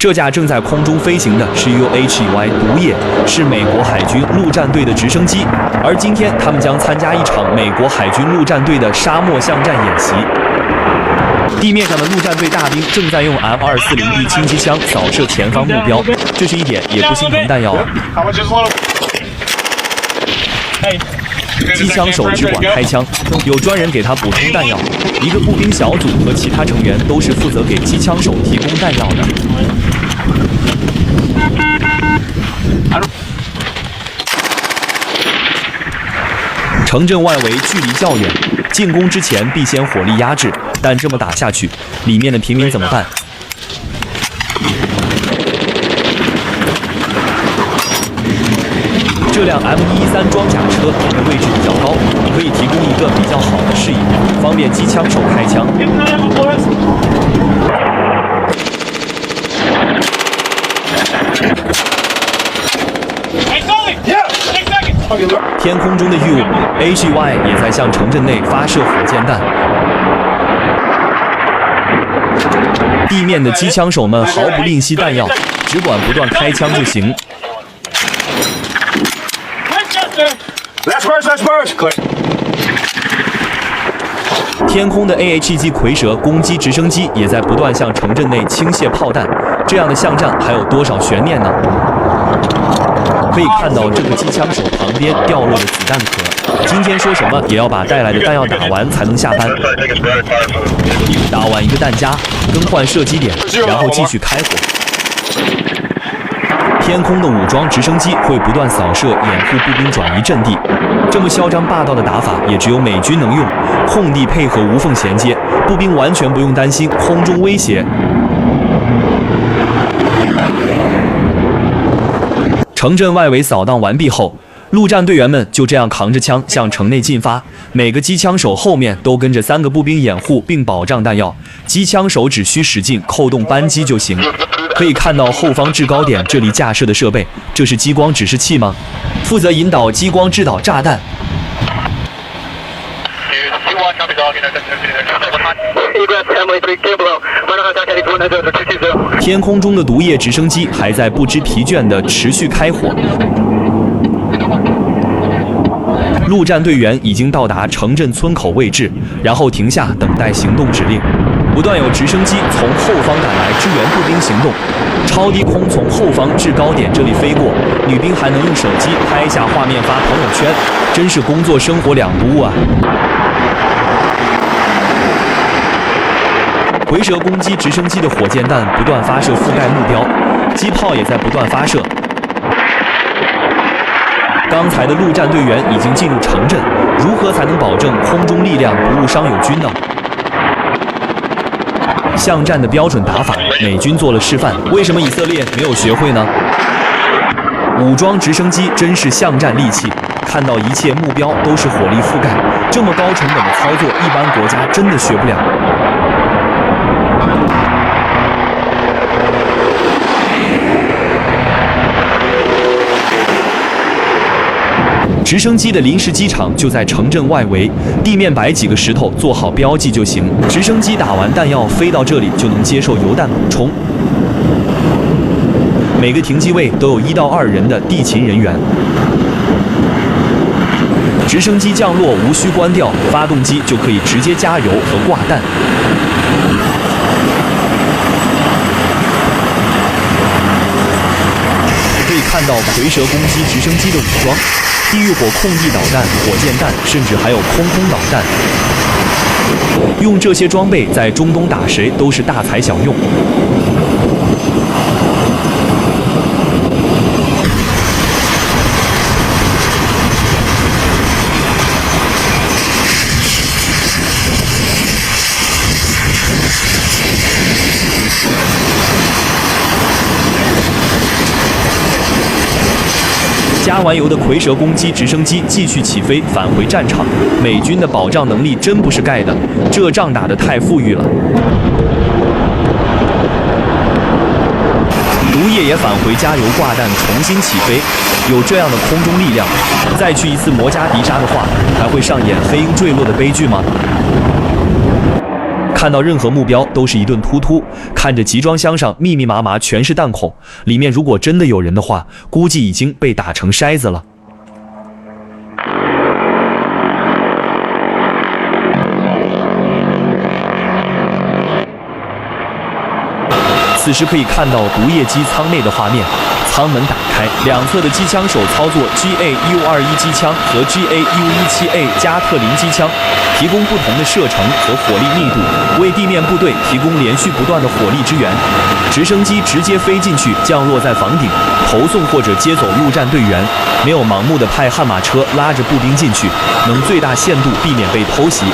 这架正在空中飞行的是 UHY 毒液，是美国海军陆战队的直升机。而今天他们将参加一场美国海军陆战队的沙漠巷战演习。地面上的陆战队大兵正在用 M240B 轻机枪扫射前方目标，这是一点也不心疼弹药啊。机枪手只管开枪，有专人给他补充弹药。一个步兵小组和其他成员都是负责给机枪手提供弹药的。城镇外围距离较远，进攻之前必先火力压制，但这么打下去，里面的平民怎么办？这辆 M113装甲车停的位置比较高，可以提供一个比较好的视野，方便机枪手开枪。天空中的 UHY 也在向城镇内发射火箭弹。地面的机枪手们毫不吝惜弹药，只管不断开枪就行。天空的 AH 蝰蛇攻击直升机也在不断向城镇内倾泻炮弹，这样的巷战还有多少悬念呢？可以看到这个机枪手旁边掉落的子弹壳，今天说什么也要把带来的弹药打完才能下班。打完一个弹夹，更换射击点，然后继续开火。天空的武装直升机会不断扫射，掩护步兵转移阵地。这么嚣张霸道的打法，也只有美军能用。空地配合无缝衔接，步兵完全不用担心空中威胁。城镇外围扫荡完毕后，陆战队员们就这样扛着枪向城内进发，每个机枪手后面都跟着3个步兵掩护并保障弹药，机枪手只需使劲扣动扳机就行。可以看到后方制高点这里架设的设备，这是激光指示器吗？负责引导激光制导炸弹。天空中的毒液直升机还在不知疲倦地持续开火。陆战队员已经到达城镇村口位置，然后停下等待行动指令。不断有直升机从后方赶来支援步兵行动，超低空从后方制高点这里飞过，女兵还能用手机拍一下画面发朋友圈，真是工作生活两不误啊！蝰蛇攻击直升机的火箭弹不断发射覆盖目标，机炮也在不断发射。刚才的陆战队员已经进入城镇，如何才能保证空中力量不误伤友军呢？巷战的标准打法，美军做了示范，为什么以色列没有学会呢？武装直升机真是巷战利器，看到一切目标都是火力覆盖，这么高成本的操作，一般国家真的学不了。直升机的临时机场就在城镇外围，地面摆几个石头做好标记就行。直升机打完弹药飞到这里就能接受油弹补充。每个停机位都有1到2人的地勤人员。直升机降落无需关掉发动机，就可以直接加油和挂弹。可以看到蝰蛇攻击直升机的武装。地狱火空地导弹、火箭弹，甚至还有空导弹。用这些装备在中东打谁都是大材小用。加完油的蝰蛇攻击直升机继续起飞，返回战场。美军的保障能力真不是盖的，这仗打得太富裕了。毒液也返回加油挂弹，重新起飞。有这样的空中力量，再去一次摩加迪沙的话，还会上演黑鹰坠落的悲剧吗？看到任何目标都是一顿突突，看着集装箱上密密麻麻全是弹孔，里面如果真的有人的话，估计已经被打成筛子了。此时可以看到毒液机舱内的画面，舱门打开，两侧的机枪手操作 GA-U21 机枪和 GA-U17A 加特林机枪，提供不同的射程和火力密度，为地面部队提供连续不断的火力支援。直升机直接飞进去，降落在房顶，投送或者接走陆战队员，没有盲目的派悍马车拉着步兵进去，能最大限度避免被偷袭。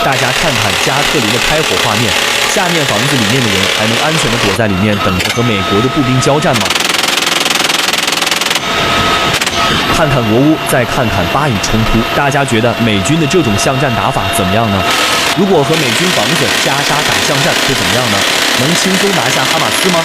大家看看加特林的开火画面，下面房子里面的人还能安全地躲在里面等着和美国的步兵交战吗？看看俄乌，再看看巴以冲突，大家觉得美军的这种巷战打法怎么样呢？如果和美军房子夹杀打巷战会怎么样呢？能轻松拿下哈马斯吗？